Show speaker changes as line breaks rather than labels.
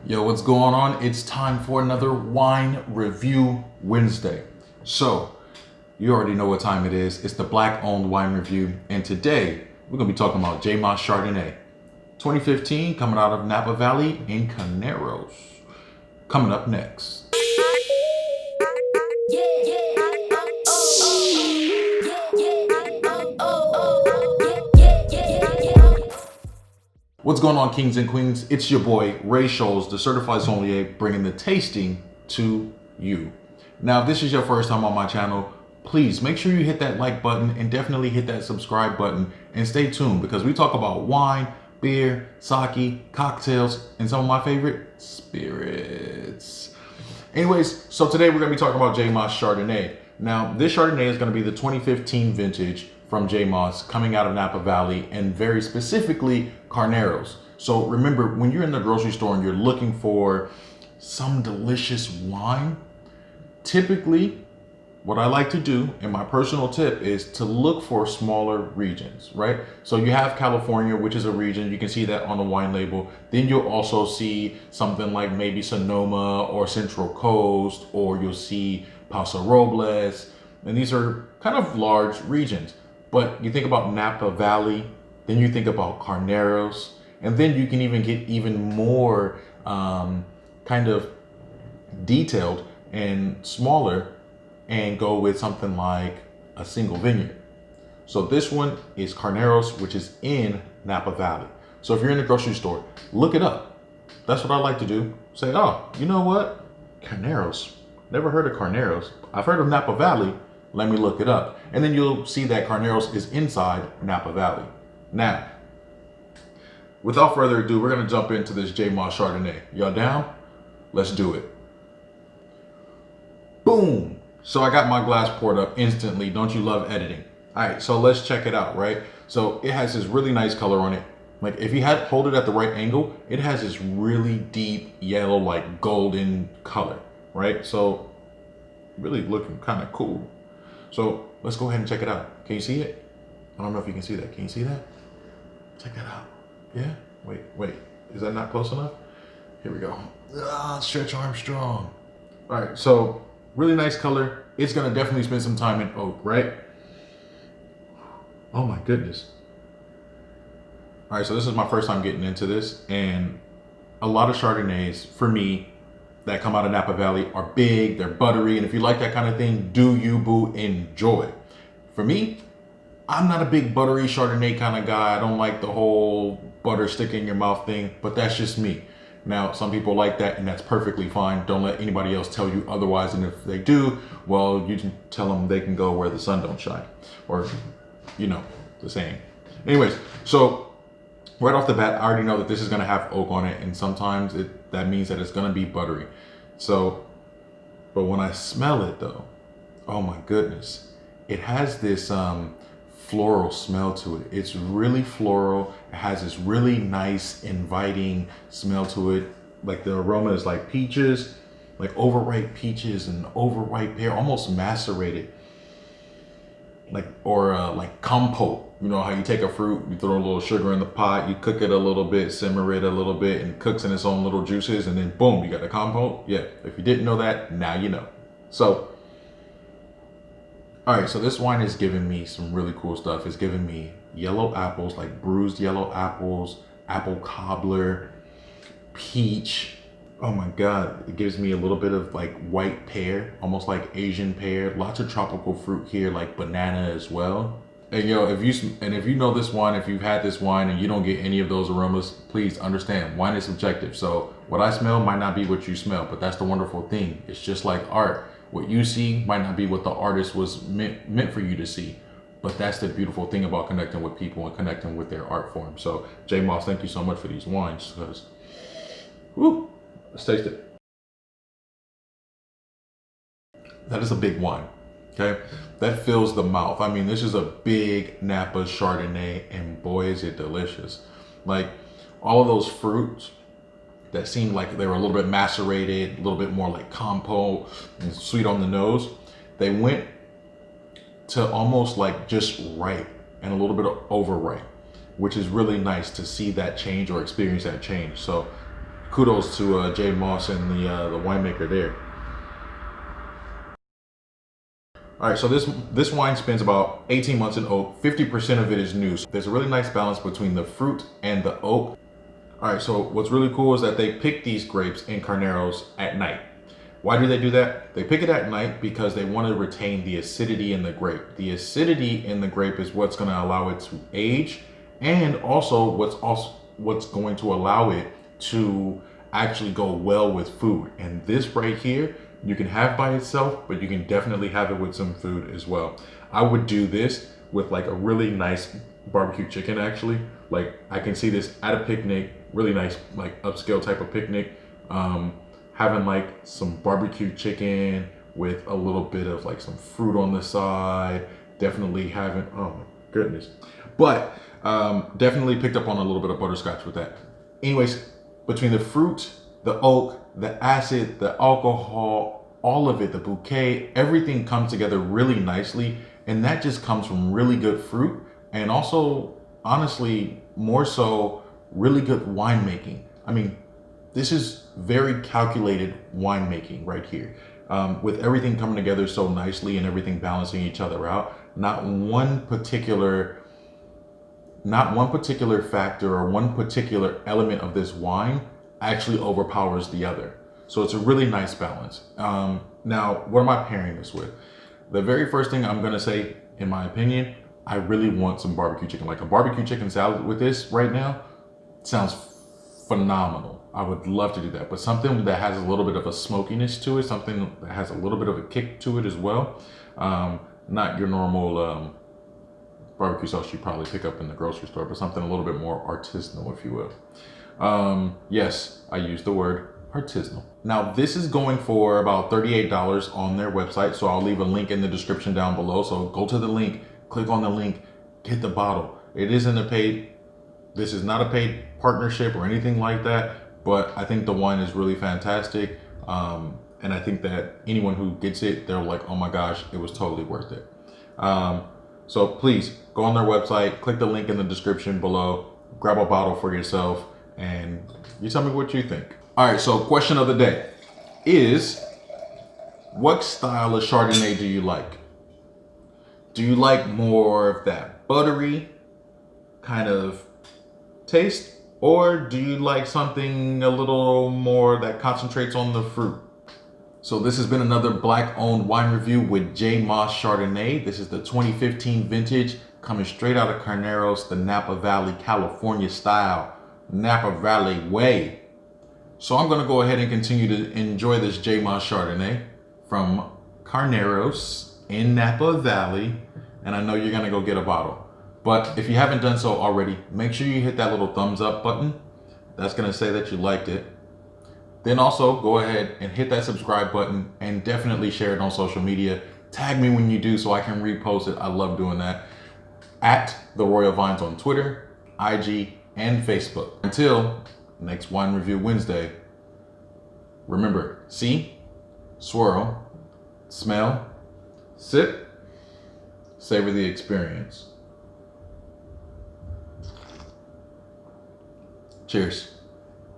Yo, what's going on? It's time for another Wine Review Wednesday. So, you already know what time it is. It's the Black Owned Wine Review. And today, we're going to be talking about Moss Chardonnay. 2015, coming out of Napa Valley in Carneros. Coming up next. What's going on, kings and queens? It's your boy, Ray Scholes, the certified sommelier, bringing the tasting to you. Now, if this is your first time on my channel, please make sure you hit that like button and definitely hit that subscribe button and stay tuned because we talk about wine, beer, sake, cocktails, and some of my favorite spirits. Anyways, so today we're going to be talking about Moss Chardonnay. Now, this Chardonnay is going to be the 2015 vintage from Moss, coming out of Napa Valley, and very specifically Carneros. So remember, when you're in the grocery store and you're looking for some delicious wine, typically what I like to do, and my personal tip, is to look for smaller regions, right? So you have California, which is a region, you can see that on the wine label. Then you'll also see something like maybe Sonoma or Central Coast, or you'll see Paso Robles, and these are kind of large regions. But you think about Napa Valley, then you think about Carneros, and then you can even get even more kind of detailed and smaller and go with something like a single vineyard. So this one is Carneros, which is in Napa Valley. So if you're in the grocery store, look it up. That's what I like to do. Say, oh, you know what? Carneros. Never heard of Carneros. I've heard of Napa Valley. Let me look it up. And then you'll see that Carneros is inside Napa Valley. Now, without further ado, we're going to jump into this Moss Chardonnay. Y'all down? Let's do it. Boom. So I got my glass poured up instantly. Don't you love editing? All right, so let's check it out, right? So it has this really nice color on it. Like if you hold it at the right angle, it has this really deep yellow, like golden color, right? So really looking kind of cool. So let's go ahead and check it out. Can you see it? I don't know if you can see that. Can you see that? Check that out. Yeah? Wait. Is that not close enough? Here we go. Stretch Armstrong. All right, so really nice color. It's gonna definitely spend some time in oak, right? Oh my goodness. All right, so this is my first time getting into this, and a lot of Chardonnays, for me, that come out of Napa Valley are big, they're buttery, and if you like that kind of thing, do you, boo, enjoy. For me, I'm not a big buttery Chardonnay kind of guy. I don't like the whole butter stick in your mouth thing, but that's just me. Now, some people like that, and that's perfectly fine. Don't let anybody else tell you otherwise, and if they do, well, you can tell them they can go where the sun don't shine, or, you know, the saying. Anyways, so right off the bat, I already know that this is gonna have oak on it, and sometimes that means that it's gonna be buttery. So, but when I smell it though, oh my goodness, it has this floral smell to it. It's really floral. It has this really nice, inviting smell to it. Like the aroma is like peaches, like overripe peaches and overripe pear, almost macerated. Like, or like compote. You know how you take a fruit, you throw a little sugar in the pot, you cook it a little bit, simmer it a little bit, and it cooks in its own little juices, and then boom, you got a compote. Yeah, if you didn't know that, now you know. So, all right, so this wine is giving me some really cool stuff. It's giving me yellow apples, like bruised yellow apples, apple cobbler, peach. Oh my God, it gives me a little bit of like white pear, almost like Asian pear. Lots of tropical fruit here, like banana as well. And yo, if you know this wine, if you've had this wine and you don't get any of those aromas, please understand, wine is subjective. So what I smell might not be what you smell, but that's the wonderful thing. It's just like art. What you see might not be what the artist was meant for you to see. But that's the beautiful thing about connecting with people and connecting with their art form. So Moss, thank you so much for these wines, because, whoo, let's taste it. That is a big wine. Okay, that fills the mouth. I mean, this is a big Napa Chardonnay, and boy, is it delicious. Like all of those fruits that seemed like they were a little bit macerated, a little bit more like compote and sweet on the nose, they went to almost like just ripe and a little bit of overripe, which is really nice to see that change or experience that change. So kudos to Jay Moss and the winemaker there. All right, so this wine spends about 18 months in oak. 50% of it is new. So there's a really nice balance between the fruit and the oak. All right, so what's really cool is that they pick these grapes in Carneros at night. Why do they do that? They pick it at night because they want to retain the acidity in the grape. The acidity in the grape is what's going to allow it to age, and also what's going to allow it to actually go well with food. And this right here, you can have by itself, but you can definitely have it with some food as well. I would do this with like a really nice barbecue chicken, actually. Like I can see this at a picnic, really nice, like upscale type of picnic. Having like some barbecue chicken with a little bit of like some fruit on the side. Definitely having, oh my goodness. But definitely picked up on a little bit of butterscotch with that. Anyways, between the fruit, the oak, the acid, the alcohol, all of it, the bouquet, everything comes together really nicely. And that just comes from really good fruit. And also, honestly, more so, really good winemaking. I mean, this is very calculated winemaking right here. With everything coming together so nicely and everything balancing each other out. Not one particular factor or one particular element of this wine actually overpowers the other. So it's a really nice balance. Now, what am I pairing this with? The very first thing I'm gonna say, in my opinion, I really want some barbecue chicken. Like a barbecue chicken salad with this right now sounds phenomenal. I would love to do that, but something that has a little bit of a smokiness to it, something that has a little bit of a kick to it as well. Not your normal barbecue sauce you probably pick up in the grocery store, but something a little bit more artisanal, if you will. Yes, I used the word artisanal. Now this is going for about $38 on their website, so I'll leave a link in the description down below. So go to the link, click on the link, get the bottle. This is not a paid partnership or anything like that, but I think the wine is really fantastic. And I think that anyone who gets it, they're like, oh my gosh, it was totally worth it. So please go on their website, click the link in the description below, grab a bottle for yourself, and you tell me what you think. All right, so question of the day is, what style of Chardonnay do you like? Do you like more of that buttery kind of taste, or do you like something a little more that concentrates on the fruit? So this has been another Black-owned wine review with J. Moss Chardonnay. This is the 2015 vintage, coming straight out of Carneros, the Napa Valley, California style, Napa Valley way. So I'm gonna go ahead and continue to enjoy this J. Moss Chardonnay from Carneros in Napa Valley. And I know you're gonna go get a bottle. But if you haven't done so already, make sure you hit that little thumbs up button. That's gonna say that you liked it. Then also go ahead and hit that subscribe button and definitely share it on social media. Tag me when you do so I can repost it. I love doing that. At The Royal Vines on Twitter, IG, and Facebook. Until next Wine Review Wednesday, remember, see, swirl, smell, sip, savor the experience. Cheers.